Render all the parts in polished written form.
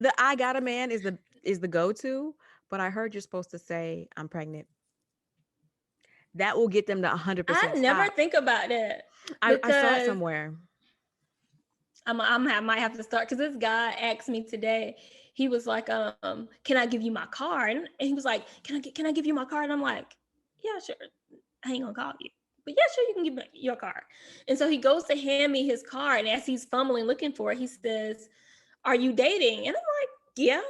The I got a man is the go-to, but I heard you're supposed to say I'm pregnant. That will get them to I 100% never stop. think about that I saw it because somewhere. might have to start because this guy asked me today. He was like, "Can I give you my card?" And he was like, can I give you my card?" And I'm like, "Yeah, sure. I ain't gonna call you, but yeah, sure, you can give me your card." And so he goes to hand me his card, and as he's fumbling looking for it, he says, "Are you dating?" And I'm like, "Yeah."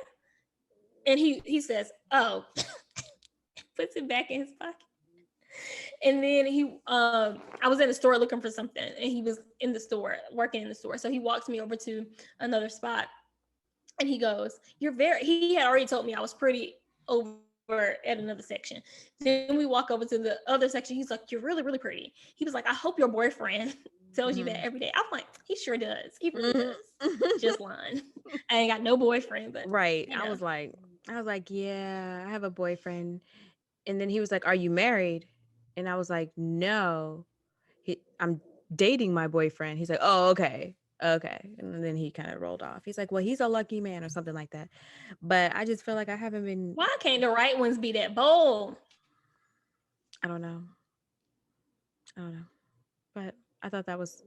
And he says, "Oh," puts it back in his pocket. And then I was in the store looking for something, and he was in the store working in the store. So he walks me over to another spot, and he goes, "You're very." He had already told me I was pretty over at another section. Then we walk over to the other section. He's like, "You're really, really pretty." He was like, "I hope your boyfriend tells you that every Mhm. day." I'm like, "He sure does. He really does." Mhm. Just lying. I ain't got no boyfriend, but Right. you know. I was like, yeah, I have a boyfriend. And then he was like, "Are you married?" And I was like, "No. I'm dating my boyfriend." He's like, "Oh, okay. Okay." And then he kind of rolled off. He's like, "Well, he's a lucky man," or something like that. But I just feel like I haven't been, Why can't the right ones be that bold? I don't know. I don't know. But I thought that was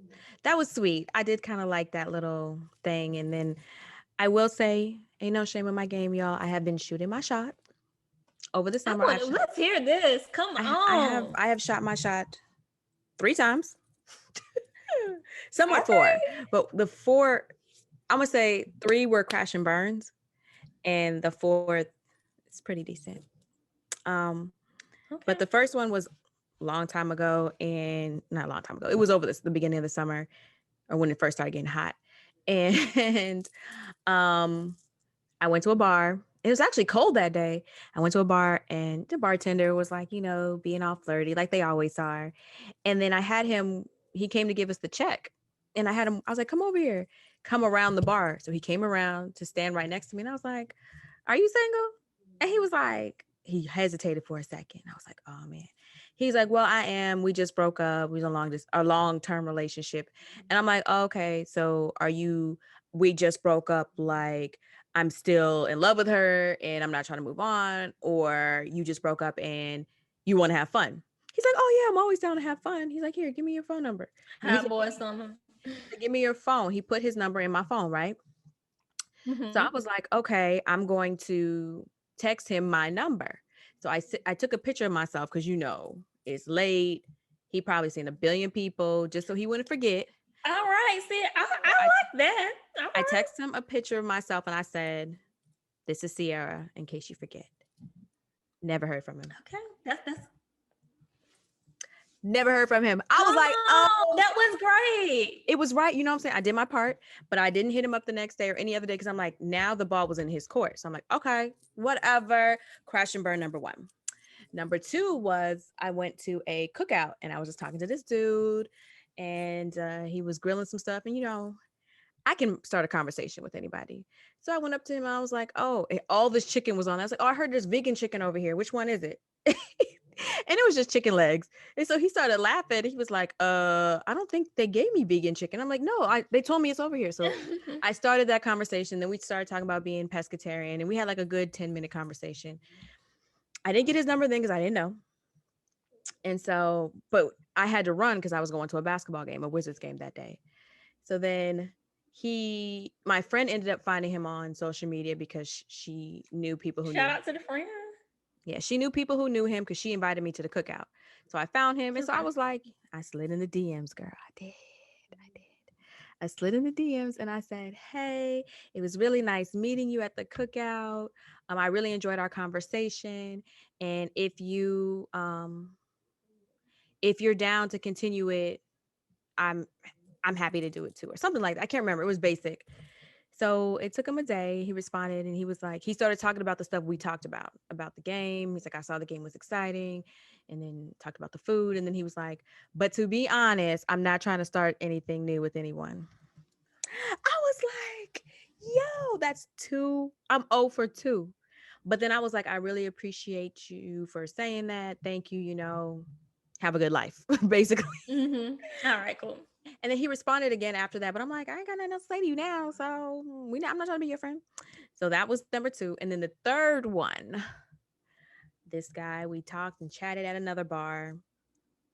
sweet. I did kind of like that little thing. And then I will say, ain't no shame in my game, y'all. I have been shooting my shot over the I summer. want. Let's hear this. Come on. I have shot my shot 3 times. Some went Okay. four, but the four, I'm gonna say three were crash and burns, and the fourth is pretty decent. Um, but Okay. the first one was a long time ago, and not a long time ago. It was over the beginning of the summer, or when it first started getting hot, and um, I went to a bar. It was actually cold that day. I went to a bar, and the bartender was like, being all flirty, like they always are. And then I had him. He came to give us the check, and I had him. I was like, "Come over here, come around the bar." So he came around to stand right next to me, and I was like, "Are you single?" And he was like, he hesitated for a second. I was like, "Oh man." He's like, "Well, I am. We just broke up. We was a long term relationship." And I'm like, oh, "Okay, so are you? We just broke up. Like I'm still in love with her, and I'm not trying to move on, or you just broke up and you want to have fun?" He's like, "Oh yeah, I'm always down to have fun." He's like, "Here, give me your phone number." And he Hot said, boy summer. "Give me your phone." He put his number in my phone, right? So I Mm-hmm. was like, "Okay, I'm going to text him my number." So I took a picture of myself because it's late. He probably seen a billion people just so he wouldn't forget. All right. See, I So like that. All I right. texted him a picture of myself and I said, "This is Ciera, in case you forget." Never heard from him. Okay. That's Never heard from him. I come was like, on. "Oh, That was great. it was right." You know what I'm saying? I did my part, but I didn't hit him up the next day or any other day because I'm like, now the ball was in his court. So I'm like, okay, whatever. Crash and burn number one. Number two was I went to a cookout and I was just talking to this dude and he was grilling some stuff. And, I can start a conversation with anybody. So I went up to him and I was like, "Oh, all this chicken was on." I was like, "Oh, I heard there's vegan chicken over here. Which one is it?" And it was just chicken legs. And so he started laughing. He was like, "I don't think they gave me vegan chicken." I'm like, "No, they told me it's over here." So I started that conversation. Then we started talking about being pescatarian and we had like a good 10-minute conversation. I didn't get his number then because I didn't know. And so, but I had to run because I was going to a basketball game, a Wizards game that day. So then my friend ended up finding him on social media because she knew people who Shout knew. out to the friend. Yeah, she knew people who knew him because she invited me to the cookout. So I found him. And so I Okay. was like, I slid in the DMs, girl. I did. I did. I slid in the DMs and I said, "Hey, it was really nice meeting you at the cookout. I really enjoyed our conversation. And if you're down to continue it, I'm I'm happy to do it too," or something like that. I can't remember. It was basic. So it took him a day. He responded and he was like, he started talking about the stuff we talked about the game. He's like, "I saw the game was exciting," and then talked about the food. And then he was like, "But to be honest, I'm not trying to start anything new with anyone." I was like, "Yo, that's two. I'm 0 for 2." But then I was like, "I really appreciate you for saying that. Thank you, have a good life," basically. Mm-hmm. All right, cool. And then he responded again after that, but I'm like, I ain't got nothing else to say to you now. So I'm not trying to be your friend. So that was number 2. And then the third one, this guy, we talked and chatted at another bar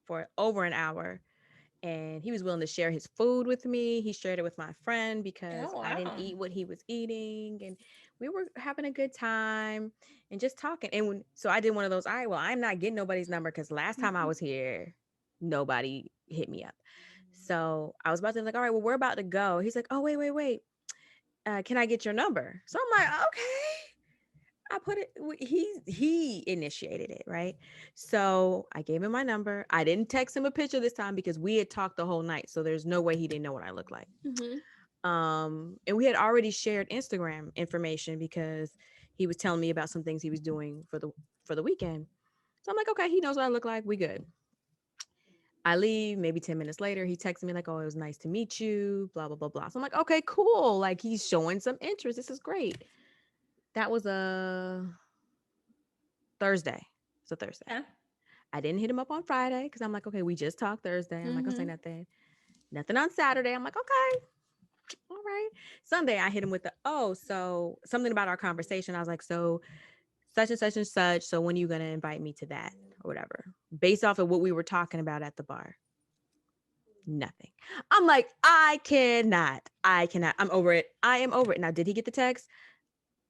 for over an hour. And he was willing to share his food with me. He shared it with my friend because Oh I didn't wow. eat what he was eating. And we were having a good time and just talking. And so I did one of those, all right, well, I'm not getting nobody's number because last time I Mhm. was here, nobody hit me up. So I was about to be like, all right, well, we're about to go. He's like, oh, wait. Can I get your number? So I'm like, okay. I put it. He initiated it, right? So I gave him my number. I didn't text him a picture this time because we had talked the whole night. So there's no way he didn't know what I look like. Mhm. And we had already shared Instagram information because he was telling me about some things he was doing for the weekend. So I'm like, okay, he knows what I look like. We good. I leave. Maybe 10 minutes later, he texted me like, "Oh, it was nice to meet you." Blah blah blah blah. So I'm like, okay, cool. Like he's showing some interest. This is great. That was a Thursday. It's a Thursday. Okay. I didn't hit him up on Friday because I'm like, okay, we just talked Thursday. I'm not gonna say Mhm. nothing. Nothing on Saturday. I'm like, okay, all right. Sunday, I hit him with the so something about our conversation. I was like, so such and such and such. So when are you gonna invite me to that or whatever? Based off of what we were talking about at the bar. Nothing. I'm like, I cannot. I cannot. I'm over it. I am over it. Now, did he get the text?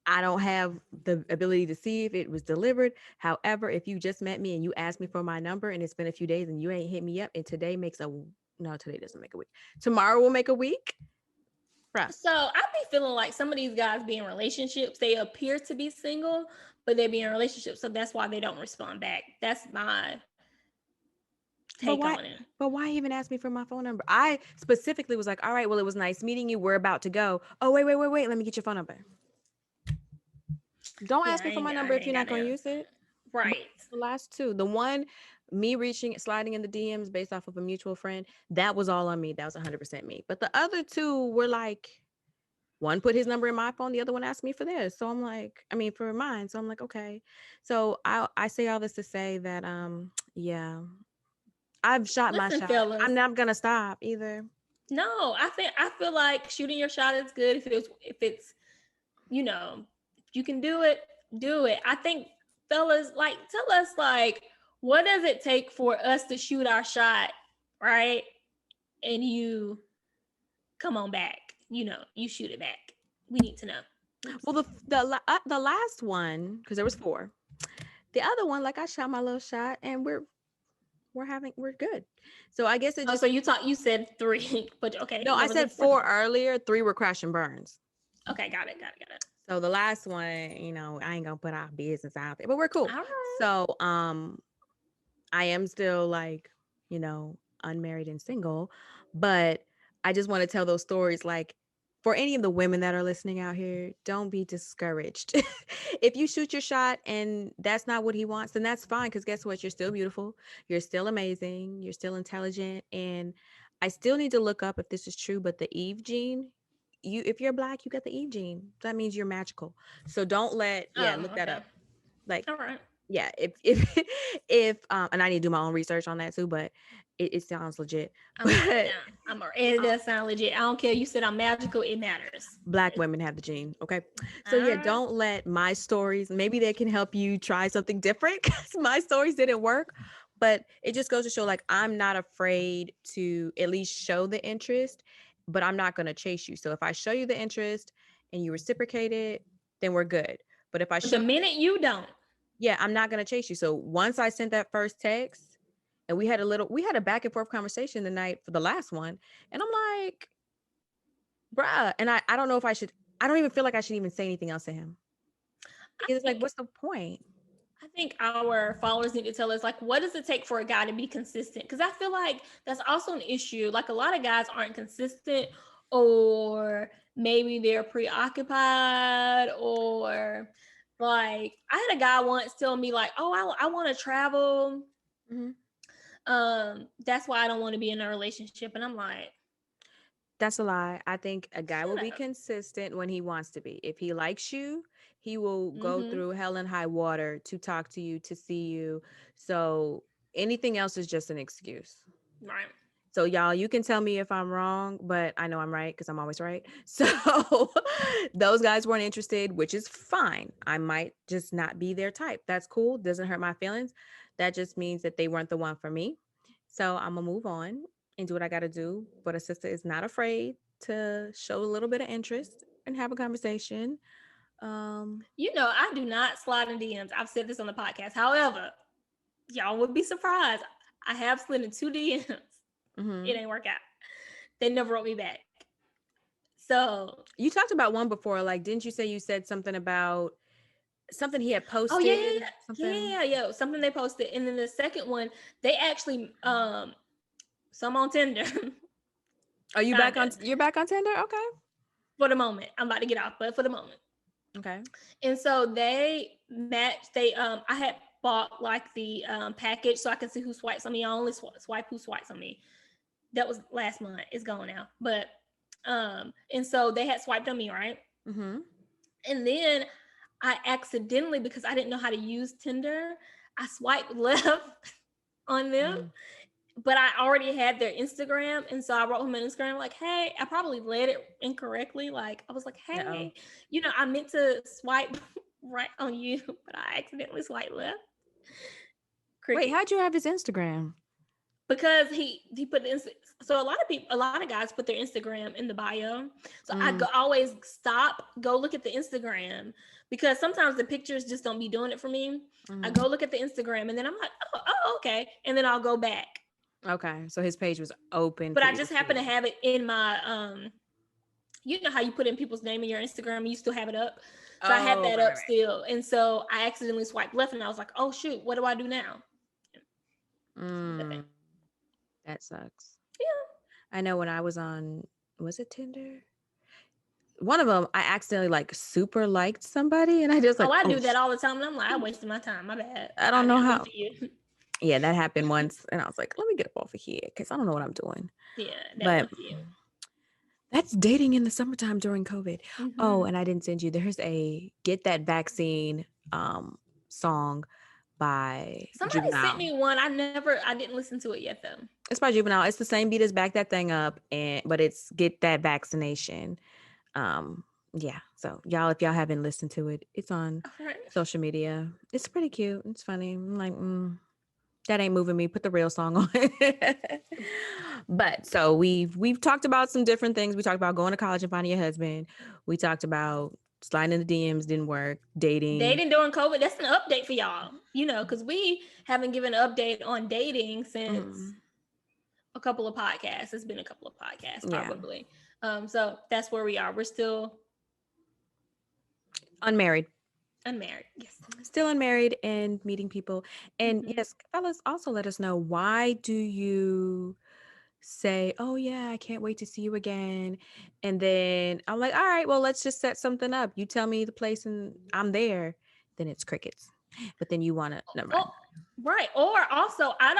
I don't have the ability to see if it was delivered. However, if you just met me and you asked me for my number and it's been a few days and you ain't hit me up and today makes a no, today doesn't make a week. Tomorrow will make a week. Bruh. So I be feeling like some of these guys be in relationships. They appear to be single, but they be in relationships, so that's why they don't respond back. That's my But take why on it. but why even ask me for my phone number? I specifically was like, all right, well, it was nice meeting you. We're about to go. Oh, wait. Let me get your phone number. Don't Yeah, ask me for my number I if you're ain't not got gonna no. use it. But Right. the last two, the one me reaching, sliding in the DMs based off of a mutual friend, that was all on me. That was 100% me. But the other two were like, one put his number in my phone, the other one asked me for this. So I'm like, I mean, for mine. So I'm like, okay. So I say all this to say that, yeah, I've shot my Listen, shot. fellas. I'm not gonna stop either. No, I feel like shooting your shot is good if it's if you can do it, do it. I think fellas, like tell us like what does it take for us to shoot our shot, right? And you come on back. You shoot it back. We need to know. Well, the last one, because there was four. The other one, like I shot my little shot, and we're good. So I guess it Oh, just so you said three, but okay, no. I what was the said fourth four one? earlier. Three were crash and burns. Okay, got it. So the last one, I ain't gonna put our business out there, but we're cool. All right. So I am still like, unmarried and single, but I just want to tell those stories like for any of the women that are listening out here, don't be discouraged. If you shoot your shot and that's not what he wants, then that's fine because guess what? You're still beautiful, you're still amazing, you're still intelligent, and I still need to look up if this is true, but the Eve gene, if you're black, you got the Eve gene. That means you're magical. So don't let Oh, look that okay. up. Like All right. yeah, if and I need to do my own research on that too, but it sounds legit. I'm writing it But down. It does sound legit. I don't care. You said I'm magical. It matters. black women have the gene, okay? All So yeah, right. don't let my stories, maybe they can help you try something different because my stories didn't work. But it just goes to show like I'm not afraid to at least show the interest, but I'm not gonna chase you. So if I show you the interest and you reciprocate it, then we're good. But if I But show the minute you don't, yeah, I'm not gonna chase you. So once I sent that first text and we had a back and forth conversation the night for the last one. And I'm like, bruh. And I don't know if I don't even feel like I should even say anything else to him. I Because it's like, think what's the point? I think our followers need to tell us like what does it take for a guy to be consistent? Because I feel like that's also an issue. Like a lot of guys aren't consistent, or maybe they're preoccupied, or like I had a guy once tell me like, "Oh, I want to travel. Mhm. That's why I don't want to be in a relationship." And I'm like, That's a lie. I think a guy will "Shut be up." consistent when he wants to be. If he likes you, he will go Mm-hmm. through hell and high water to talk to you, to see you. So anything else is just an excuse. Right. So y'all, you can tell me if I'm wrong, but I know I'm right because I'm always right. So those guys weren't interested, which is fine. I might just not be their type. That's cool. Doesn't hurt my feelings. That just means that they weren't the one for me. So I'm gonna move on and do what I gotta do. But a sister is not afraid to show a little bit of interest and have a conversation. Um, You know, I do not slide in DMs. I've said this on the podcast. However, y'all would be surprised. I have slid in 2 DMs. It mhm. ain't work out. They never wrote me back. So, You talked about one before, like, didn't you say you said something about something he had oh yeah, posted? Something. yeah. Something they posted, and then the second one, they actually some on Tinder. Are you back on? Kinda. You're back on Tinder? Okay. For the moment. I'm about to get off, but for the moment. Okay. And so they matched. They I had bought like the package so I can see who swipes on me. I only swipe who swipes on me. That was last month. It's gone now. But and so they had swiped on me, right? Mm-hmm. And then I accidentally, because I didn't know how to use Tinder, I swiped left on them. Mm. But I already had their Instagram. And so I wrote him on Instagram, like, hey, I probably led it incorrectly. Like, I was like, Uh-oh. hey, I meant to swipe right on you, but I accidentally swiped left. Wait, Cricket. how'd you have his Instagram? Because he put so a lot of guys put their Instagram in the bio. So I Mm. always go look at the Instagram, because sometimes the pictures just don't be doing it for me. I Mhm. go look at the Instagram and then I'm like, oh okay, and then I'll go back. Okay, so his page was open But for I you to just happen to see. have it in my you know how you put in people's name in your Instagram and you still have it up. So I had Oh, that right, up right, right. still, and so I accidentally swiped left, and I was like, oh shoot, what do I do now? Mm. That sucks. Yeah. I know when I was on, was it Tinder? One of them, I accidentally like super liked somebody, and I just Oh, like, I oh, do that all the time, and I'm like, I wasted my time. My bad. I don't I know got one how. for you. Yeah, that happened once, and I was like, let me get up off of here because I don't know what I'm doing. Yeah, that one But for you. that's dating in the summertime during COVID. Oh, Mm-hmm. and I didn't send you. There's a Get That Vaccine song by Somebody sent Juvenile. me one. I didn't listen to it yet though. It's by Juvenile. It's the same beat as Back That Thing Up, and but it's Get That Vaccination. Um, yeah. So y'all, if y'all haven't listened to it, it's on All right. social media. It's pretty cute. It's funny. I'm like, that ain't moving me. Put the real song on. But so we've talked about some different things. We talked about going to college and finding your husband. We talked about sliding in the DMs didn't work, dating. Dating during COVID. That's an update for y'all. Because we haven't given an update on dating since Mm, a couple of podcasts. It's been a couple of podcasts yeah, probably. So that's where we are. We're still unmarried, unmarried. Yes. still unmarried, and meeting people. And Mm-hmm. yes, fellas, also let us know, why do you say, "Oh yeah, I can't wait to see you again," and then I'm like, "All right, well, let's just set something up. You tell me the place, and I'm there." Then it's crickets. But then you want to, never mind. Oh, right. Or also, I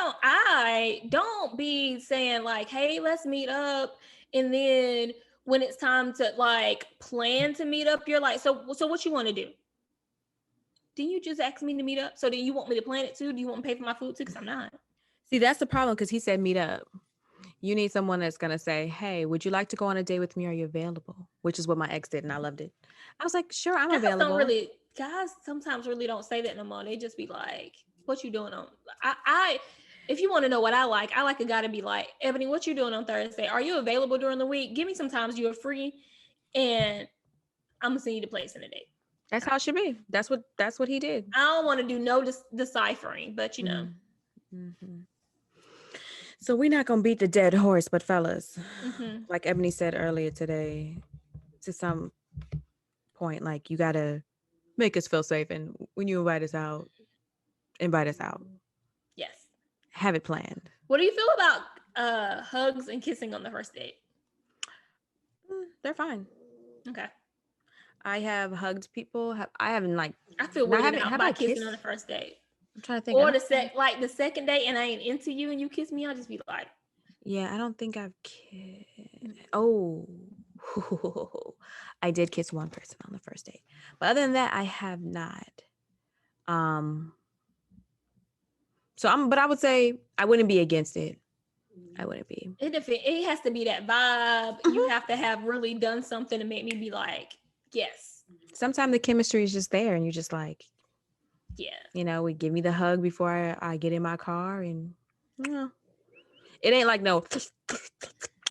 don't be saying like, "Hey, let's meet up," and then when it's time to like plan to meet up, you're like, "So what you want to do? Didn't you just ask me to meet up? So do you want me to plan it too? Do you want me to pay for my food too? Because I'm not." See, that's the problem because he said meet up. You need someone that's gonna say, "Hey, would you like to go on a date with me? Are you available?" Which is what my ex did, and I loved it. I was like, "Sure, I'm available." Guys sometimes really don't say that no more. They just be like, "What you doing on?" I if you want to know what I like a guy to be like, "Ebony, what you doing on Thursday? Are you available during the week? Give me some times you are free, and I'm gonna send you the place in a date." That's how it should be. That's what he did. I don't want to do no deciphering, but Mm-hmm. So we're not gonna beat the dead horse, but fellas, hmm like Ebony said earlier today, to some point, like, you gotta make us feel safe, and when you invite us out, yes. have it planned. What do you feel about hugs and kissing on the first date? They're fine. Okay. I have hugged people. I haven't like, I feel not weirded haven't. out Have by I kissing on kissed? the first date. I'm trying to think. I Or don't think. the second date and I ain't into you and you kiss me, I'll just be like, Yeah, I don't think I've kissed. Oh, I did kiss one person on the first date, but other than that, I have not. Um. But I would say I wouldn't be against it. I wouldn't be. It has to be that vibe. You have to have really done something to make me be like, yes, Sometimes the chemistry is just there, and you're just like, yeah. we give me the hug before I get in my car, and it ain't like no,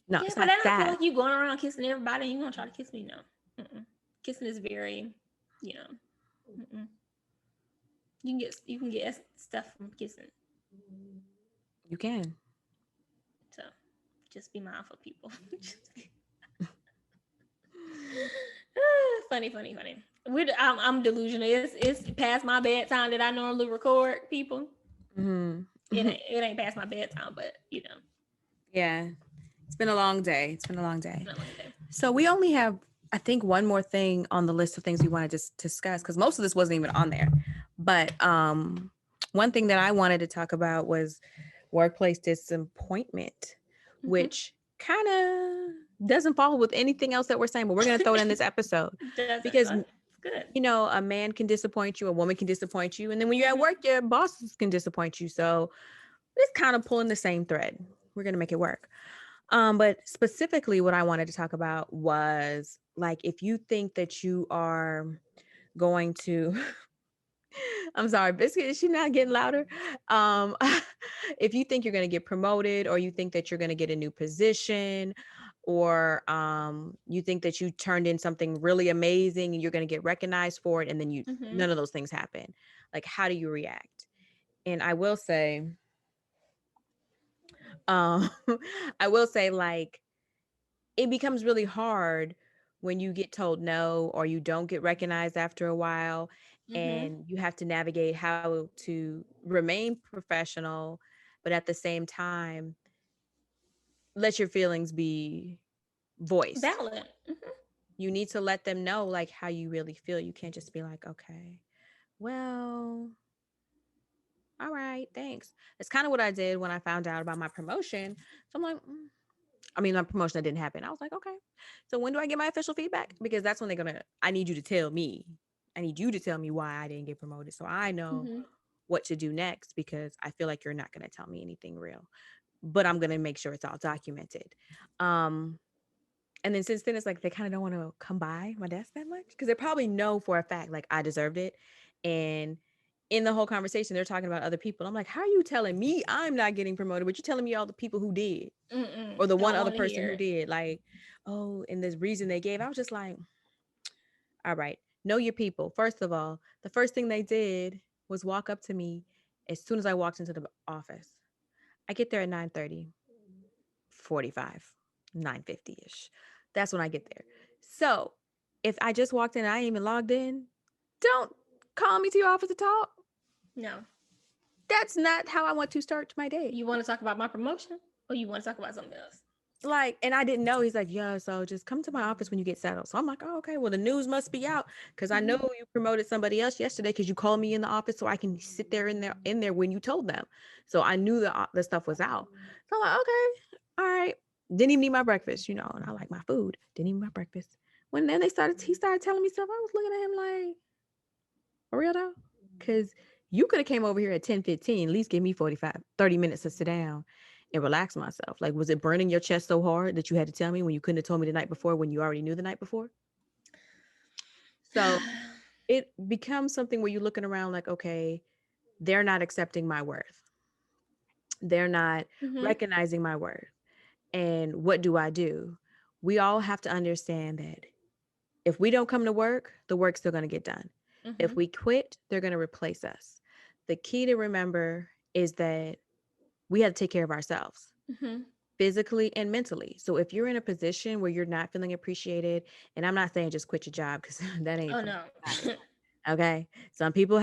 no, Yeah, it's but not I don't feel that. like you going around kissing everybody and you gonna try to kiss me. No, kissing is very, you know, you can get stuff from kissing. You can. So just be mindful, people. Funny. I'm delusional. It's past my bedtime that I normally record people. Mm-hmm. It ain't past my bedtime, but Yeah, it's been a long day. It's been a long it's day. been a long day. So we only have, I think, one more thing on the list of things we want to just discuss, because most of this wasn't even on there. But one thing that I wanted to talk about was workplace disappointment, Mm-hmm. which kind of doesn't follow with anything else that we're saying, but we're going to throw it in this episode Doesn't. because It's good. a man can disappoint you, a woman can disappoint you, and then when you're at Mm-hmm. work, your bosses can disappoint you. So it's kind of pulling the same thread. We're going to make it work. But specifically what I wanted to talk about was like, if you think that you are going to I'm sorry, Biscuit, is she not getting louder? Um, if you think you're going to get promoted, or you think that you're going to get a new position, or you think that you turned in something really amazing and you're going to get recognized for it, and then Mm-hmm. none of those things happen. Like, how do you react? And I will say, um, I will say, like, it becomes really hard when you get told no, or you don't get recognized after a while, Mm-hmm. and you have to navigate how to remain professional, but at the same time let your feelings be voiced. Valid. Mm-hmm. You need to let them know like how you really feel. You can't just be like, okay, well, all right, thanks. It's kind of what I did when I found out about my promotion. So I'm like, I mean, my promotion that didn't happen. I was like, okay. So when do I get my official feedback? Because that's when I need you to tell me. I need you to tell me why I didn't get promoted, so I know Mm-hmm. what to do next, because I feel like you're not going to tell me anything real. But I'm going to make sure it's all documented. Um, and then since then, it's like they kind of don't want to come by my desk that much, because they probably know for a fact like I deserved it. And in the whole conversation, they're talking about other people. I'm like, how are you telling me I'm not getting promoted, but you're telling me all the people who did, or the one Don't other want to person hear who it. did? Like, oh, and the reason they gave, I was just like, all right, know your people. First of all, the first thing they did was walk up to me as soon as I walked into the office. I get there at 9:30, 45, 9:50-ish. That's when I get there. So if I just walked in and I ain't even logged in, don't call me to your office to talk. No. That's not how I want to start my day. You want to talk about my promotion, or you want to talk about something else? Like, and I didn't know. He's like, yeah, so just come to my office when you get settled. So I'm like, oh, okay, well, the news must be out, because I know Mm-hmm. you promoted somebody else yesterday, because you called me in the office so I can sit there in there when you told them. So I knew the stuff was out. So I'm like, okay, all right. Didn't even eat my breakfast, and I like my food. Didn't eat my breakfast. When then he started telling me stuff, I was looking at him like, for real though? Because you could have came over here at 10:15, at least give me 45, 30 minutes to sit down and relax myself. Like, was it burning your chest so hard that you had to tell me when you couldn't have told me the night before, when you already knew the night before? So it becomes something where you're looking around like, okay, they're not accepting my worth. They're not Mm-hmm. recognizing my worth. And what do I do? We all have to understand that if we don't come to work, the work's still going to get done. Mm-hmm. If we quit, they're going to replace us. The key to remember is that we have to take care of ourselves, Mm-hmm. physically and mentally. So if you're in a position where you're not feeling appreciated, and I'm not saying just quit your job, because that ain't Oh for no. everybody. Okay. Some people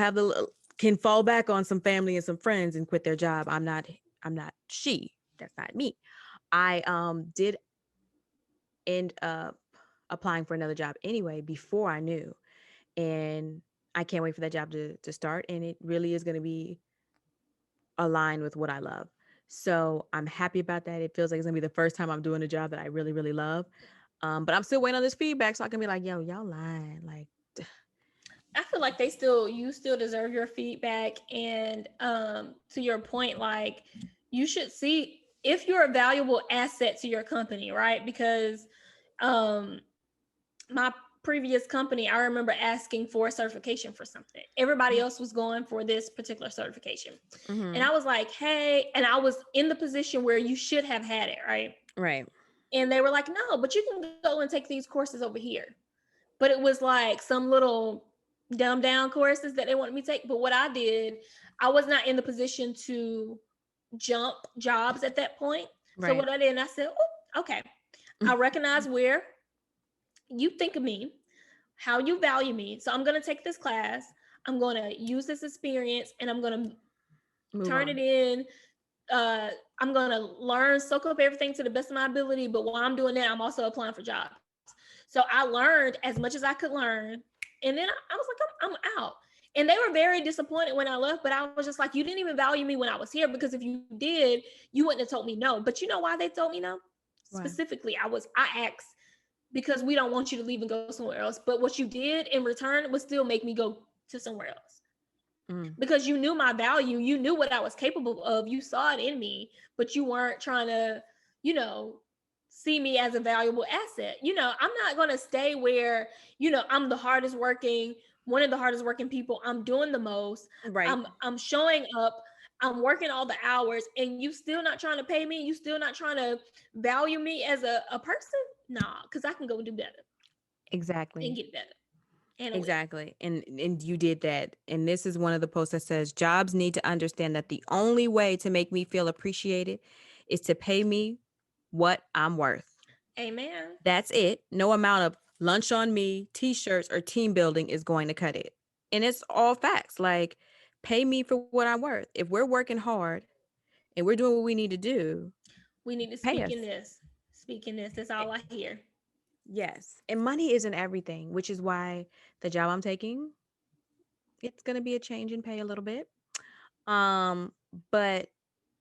can fall back on some family and some friends and quit their job. I'm not she. That's not me. I did end up applying for another job anyway before I knew. And I can't wait for that job to start. And it really is going to be aligned with what I love. So I'm happy about that. It feels like it's going to be the first time I'm doing a job that I really, really love. But I'm still waiting on this feedback so I can be like, yo, y'all lying. Like, I feel like you still deserve your feedback, and to your point, like you should see. if you're a valuable asset to your company, right? Because my previous company, I remember asking for a certification for something. Everybody else was going for this particular certification. And I was like, hey, and I was in the position where you should have had it, right? Right. And they were like, no, but you can go and take these courses over here. But it was like some little dumbed down courses that they wanted me to take. But what I did, I was not in the position to jump jobs at that point. So Right. what I did, and I said, oh, okay, I recognize where you think of me, how you value me. So I'm going to take this class. I'm going to use this experience and I'm going to Move turn on. it in. I'm going to learn, soak up everything to the best of my ability. But while I'm doing that, I'm also applying for jobs. So I learned as much as I could learn. And then I was like, I'm out. And they were very disappointed when I left, but I was just like, you didn't even value me when I was here, because if you did, you wouldn't have told me no. But you know why they told me no? Why? Specifically, I asked because we don't want you to leave and go somewhere else. But what you did in return was still make me go to somewhere else. Because you knew my value, you knew what I was capable of, you saw it in me, but you weren't trying to, see me as a valuable asset. I'm not going to stay where, I'm the hardest working, one of the hardest working people. I'm doing the most. Right. I'm showing up. I'm working all the hours, and you still not trying to pay me. You still not trying to value me as a person. Nah, because I can go do better Exactly. and get better. And Exactly. And you did that. And this is one of the posts that says jobs need to understand that the only way to make me feel appreciated is to pay me what I'm worth. Amen. That's it. No amount of lunch on me, t-shirts, or team building is going to cut it. And it's all facts. Like, pay me for what I'm worth. If we're working hard and we're doing what we need to do, We need to pay speak us. in this. Speak in this. That's all I hear. Yes. And money isn't everything, which is why the job I'm taking, it's going to be a change in pay a little bit. But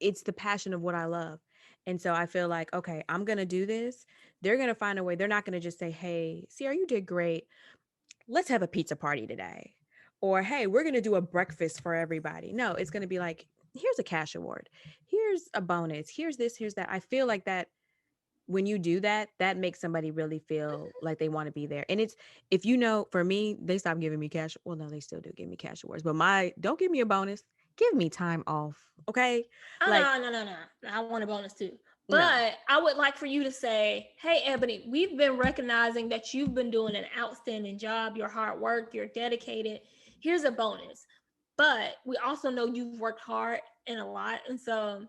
it's the passion of what I love. And so I feel like, okay, I'm going to do this. They're going to find a way. They're not going to just say, hey, Ciera, you did great. Let's have a pizza party today. Or, hey, we're going to do a breakfast for everybody. No, it's going to be like, here's a cash award. Here's a bonus. Here's this, here's that. I feel like that when you do that, that makes somebody really feel like they want to be there. And it's, if for me, they stopped giving me cash. Well, no, they still do give me cash awards, but don't give me a bonus. Give me time off. Okay. Oh, Like, no. I want a bonus too. no, But I would like for you to say, hey, Ebony, we've been recognizing that you've been doing an outstanding job. Your hard work, you're dedicated. Here's a bonus. But we also know you've worked hard and a lot. And so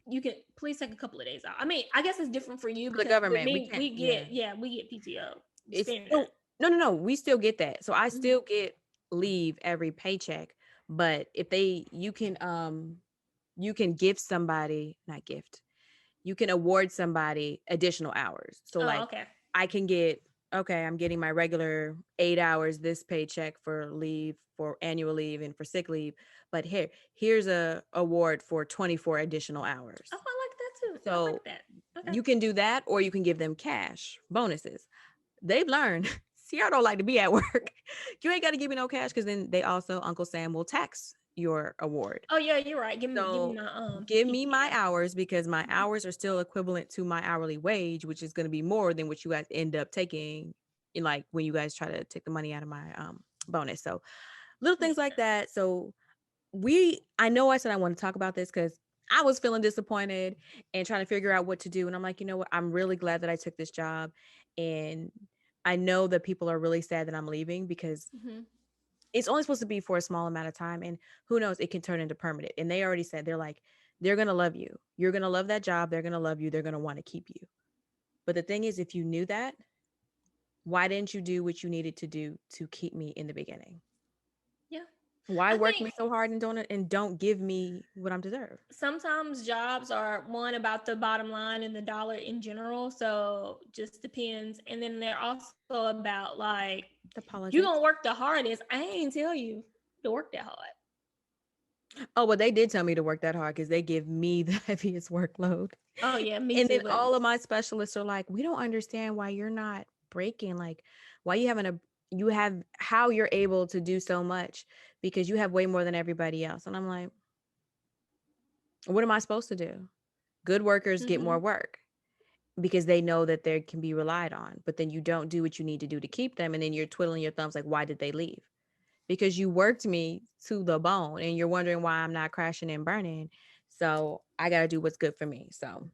you can please take a couple of days out. I mean, I guess it's different for you the because with government, we me, can't, yeah. we get PTO. It's, Standard. oh, no. We still get that. So I Mhm. still get leave every paycheck. But if you can give somebody, not gift, you can award somebody additional hours. So Oh, like okay. I can get, okay, I'm getting my regular 8 hours this paycheck for leave, for annual leave and for sick leave. But here's a award for 24 additional hours. Oh, I like that too. I So like that. Okay. you can do that, or you can give them cash bonuses. They've learned. See, I don't like to be at work. You ain't got to give me no cash, because then they also, Uncle Sam will tax your award. Oh yeah, you're right. Give me So my give me my PTO. hours, because my hours are still equivalent to my hourly wage, which is going to be more than what you guys end up taking in, like, when you guys try to take the money out of my bonus. So little things Makes like sense. that. So I know I said I want to talk about this because I was feeling disappointed and trying to figure out what to do. And I'm like, you know what? I'm really glad that I took this job. And I know that people are really sad that I'm leaving, because Mm-hmm. it's only supposed to be for a small amount of time. And who knows, it can turn into permanent. And they already said, they're like, they're going to love you. You're going to love that job. They're going to love you. They're going to want to keep you. But the thing is, if you knew that, why didn't you do what you needed to do to keep me in the beginning? Yeah. Why I work think me so hard and don't give me what I'm deserved? sometimes jobs are one about the bottom line and the dollar in general. So just depends. And then they're also about like The you gonna politics. work the hardest. I ain't tell you to work that hard. Oh, well, they did tell me to work that hard, because they give me the heaviest workload. Oh yeah, me And too. then But all of my specialists are like, we don't understand why you're not breaking. Like, why you have, how you're able to do so much, because you have way more than everybody else. And I'm like, what am I supposed to do? Good workers get more Mm-hmm. work because they know that they can be relied on. But then you don't do what you need to do to keep them. And then you're twiddling your thumbs like, why did they leave? Because you worked me to the bone and you're wondering why I'm not crashing and burning. So I got to do what's good for me. So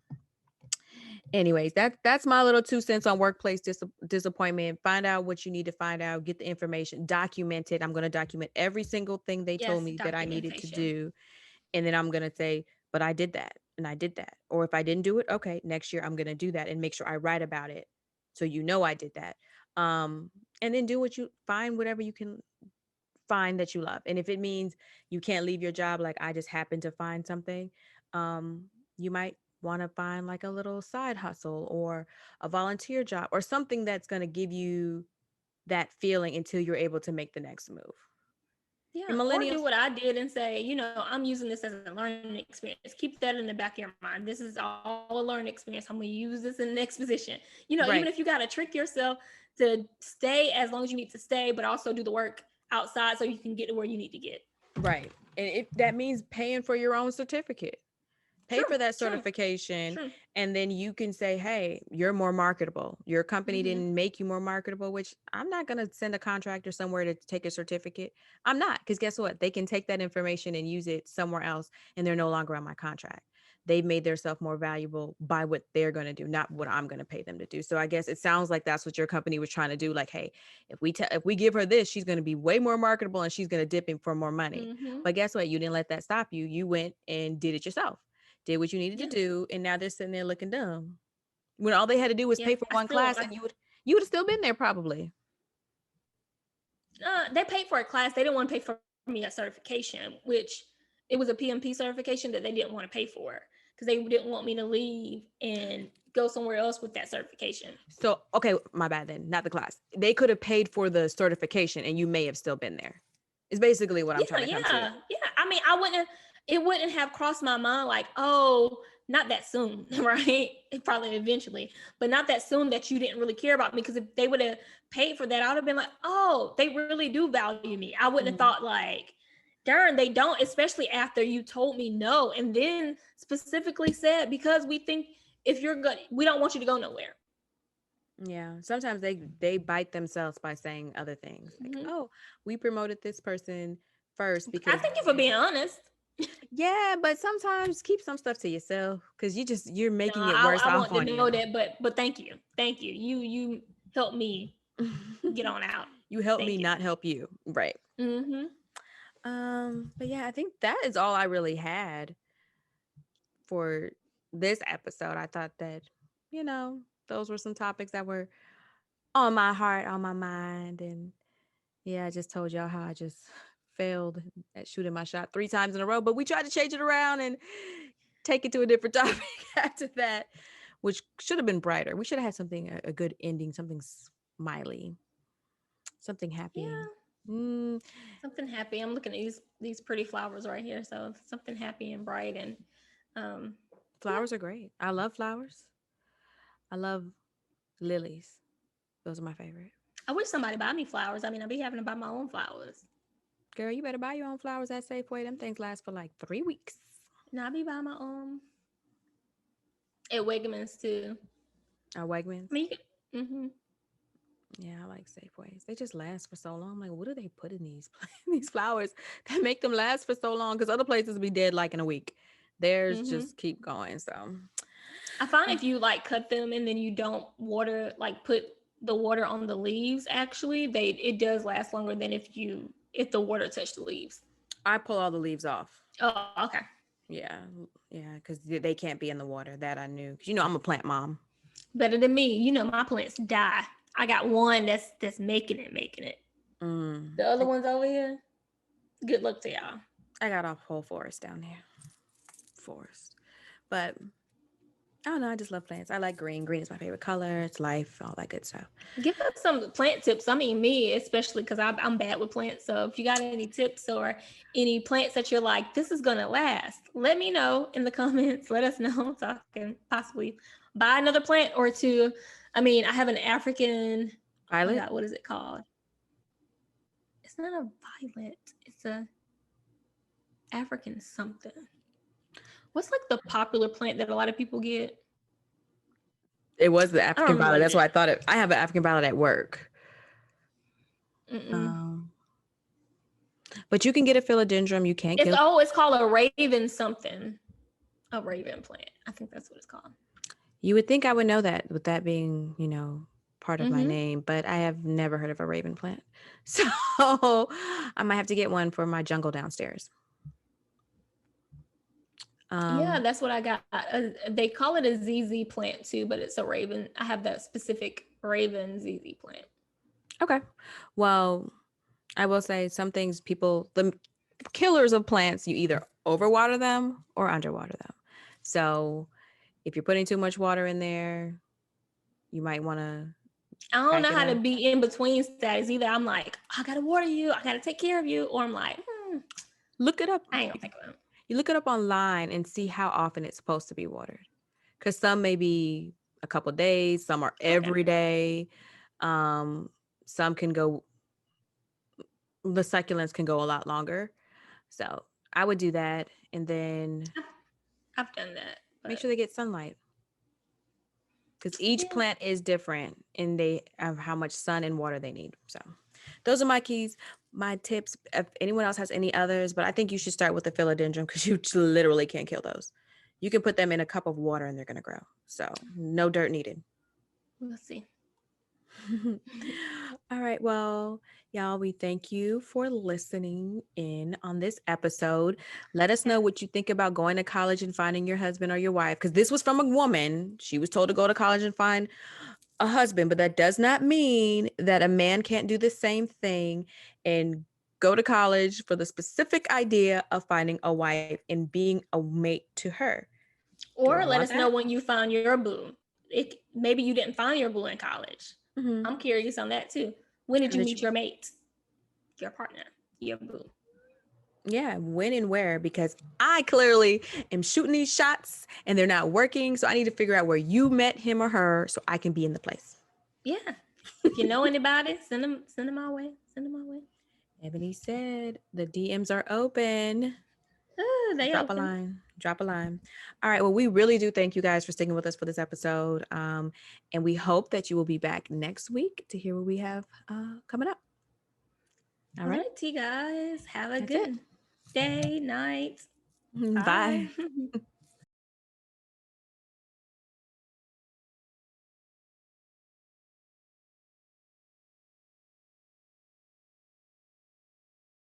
anyways, that's my little 2 cents on workplace disappointment. Find out what you need to find out, get the information, document it. I'm going to document every single thing they told Yes, me that I needed to documentation. do. And then I'm going to say, but I did that and I did that. Or if I didn't do it, okay, next year I'm going to do that and make sure I write about it. So you know I did that. And then do what you find, whatever you can find that you love. And if it means you can't leave your job, like I just happened to find something, you might want to find like a little side hustle or a volunteer job or something that's going to give you that feeling until you're able to make the next move. And Yeah, or do millennials, what I did and say, I'm using this as a learning experience. Keep that in the back of your mind. This is all a learning experience. I'm going to use this in the next position. Even if right, you got to trick yourself to stay as long as you need to stay, but also do the work outside so you can get to where you need to get. right. And if that means paying for your own certificate, pay True, for that true, certification, true. and then you can say, hey, you're more marketable, your company Mm-hmm. didn't make you more marketable, which I'm not going to send a contractor somewhere to take a certificate. I'm not, because guess what, they can take that information and use it somewhere else and they're no longer on my contract. They've made themselves more valuable by what they're going to do, not what I'm going to pay them to do. So I guess it sounds like that's what your company was trying to do, like, hey, if we give her this, she's going to be way more marketable and she's going to dip in for more money. Mm-hmm. But guess what, you didn't let that stop you. You went and did it yourself, did what you needed to Yeah, do, and now they're sitting there looking dumb. When all they had to do was yeah. pay for I one still, class, and you would have still been there probably. they paid for a class. They didn't want to pay for me a certification, which it was a PMP certification that they didn't want to pay for because they didn't want me to leave and go somewhere else with that certification. So okay, my bad then, not the class. They could have paid for the certification, and you may have still been there. It's basically what I'm Yeah, trying to come to. yeah, yeah. I mean, I wouldn't. It wouldn't have crossed my mind like, oh, not that soon, right? Probably eventually, but not that soon that you didn't really care about me. Because if they would have paid for that, I would have been like, oh, they really do value me. I wouldn't have Mhm. thought like, darn, they don't. Especially after you told me no, and then specifically said because we think if you're good, we don't want you to go nowhere. Yeah, sometimes they bite themselves by saying other things like, Mm-hmm. "Oh, we promoted this person first I because thank you for being honest. yeah," but sometimes keep some stuff to yourself because you're No, making it worse I off want to on know you. that, but thank you, thank you. You helped me get on out. You help me Thank you. not help you. Right. Mm-hmm. But yeah, I think that is all I really had for this episode. I thought that, you know, those were some topics that were on my heart, on my mind. And yeah, I just told y'all how I just failed at shooting my shot 3 times in a row, but we tried to change it around and take it to a different topic after that, which should have been brighter. We should have had something, a good ending, something smiley, something happy. Yeah, Mm, something happy. I'm looking at these pretty flowers right here. So something happy and bright and um yeah. flowers are great. I love flowers. I love lilies. Those are my favorite. I wish somebody buy me flowers. I mean, I'd be having to buy my own flowers. Girl, you better buy your own flowers at Safeway. Them things last for like 3 weeks. And I'd be buying my own at Wegmans too. Wegmans. I mean, you can. Mm-hmm. Yeah, I like Safeways. They just last for so long. I'm like, what do they put in these these flowers that make them last for so long? Because other places be dead like in a week. Theirs Mm-hmm. just keep going. So, I find if you like cut them and then you don't water, like put the water on the leaves, actually, it does last longer than if the water touched the leaves. I pull all the leaves off. Oh, okay. Yeah, yeah, because they can't be in the water. That I knew. Because I'm a plant mom. Better than me. My plants die. I got one that's making it. Mm. The other ones over here, good luck to y'all. I got a whole forest down there. Forest, but I don't know. I just love plants. I like green. Green is my favorite color. It's life, all that good stuff. Give us some plant tips. I mean, me especially because I'm bad with plants. So if you got any tips or any plants that you're like, this is gonna last, let me know in the comments. Let us know so I can possibly buy another plant or two. I mean, I have an African. Oh my Violet. God, what is it called? It's not a violet. It's a African something. What's like the popular plant that a lot of people get? It was the I don't African remember violet. what That's it why I is. thought it. I have an African violet at work. Mm-mm. Um, but you can get a philodendron. You can't kill. It's called a raven something. A raven plant. I think that's what it's called. You would think I would know that with that being, part of my Mm-hmm. name, but I have never heard of a raven plant. So I might have to get one for my jungle downstairs. Yeah, that's what I got. They call it a ZZ plant too, but it's a raven. I have that specific raven ZZ plant. Okay. Well, I will say some things the killers of plants, you either overwater them or underwater them. So if you're putting too much water in there, you might want to I don't back know it how to up. be in between status. Either I'm like, I gotta water you, I gotta take care of you, or I'm like, Look it up. I ain't gonna think about it. You look it up online and see how often it's supposed to be watered. Because some may be a couple days, some are Okay. every day. Some can go, the succulents can go a lot longer. So I would do that. And then I've done that, make but sure they get sunlight. Because each yeah. plant is different and they have how much sun and water they need. So those are my keys, my tips. If anyone else has any others, but I think you should start with the philodendron because you literally can't kill those. You can put them in a cup of water and they're going to grow. So no dirt needed. We'll see. All right. Well, y'all, we thank you for listening in on this episode. Let us know what you think about going to college and finding your husband or your wife, because this was from a woman. She was told to go to college and find a husband, but that does not mean that a man can't do the same thing and go to college for the specific idea of finding a wife and being a mate to her. Do Or I let want us know that? when you found your boo. Maybe you didn't find your boo in college. Mm-hmm. I'm curious on that too. When did How you did meet you? your mate, your partner, your boo? Yeah, when and where, because I clearly am shooting these shots and they're not working. So I need to figure out where you met him or her so I can be in the place. Yeah. If you know anybody, send them my way. Send them my way. Ebony said the DMs are open. They Drop a open. line. Drop a line. All right. Well, we really do thank you guys for sticking with us for this episode. And we hope that you will be back next week to hear what we have coming up. All right. Alrighty, guys. Have a That's it. good day, night. Bye. Bye.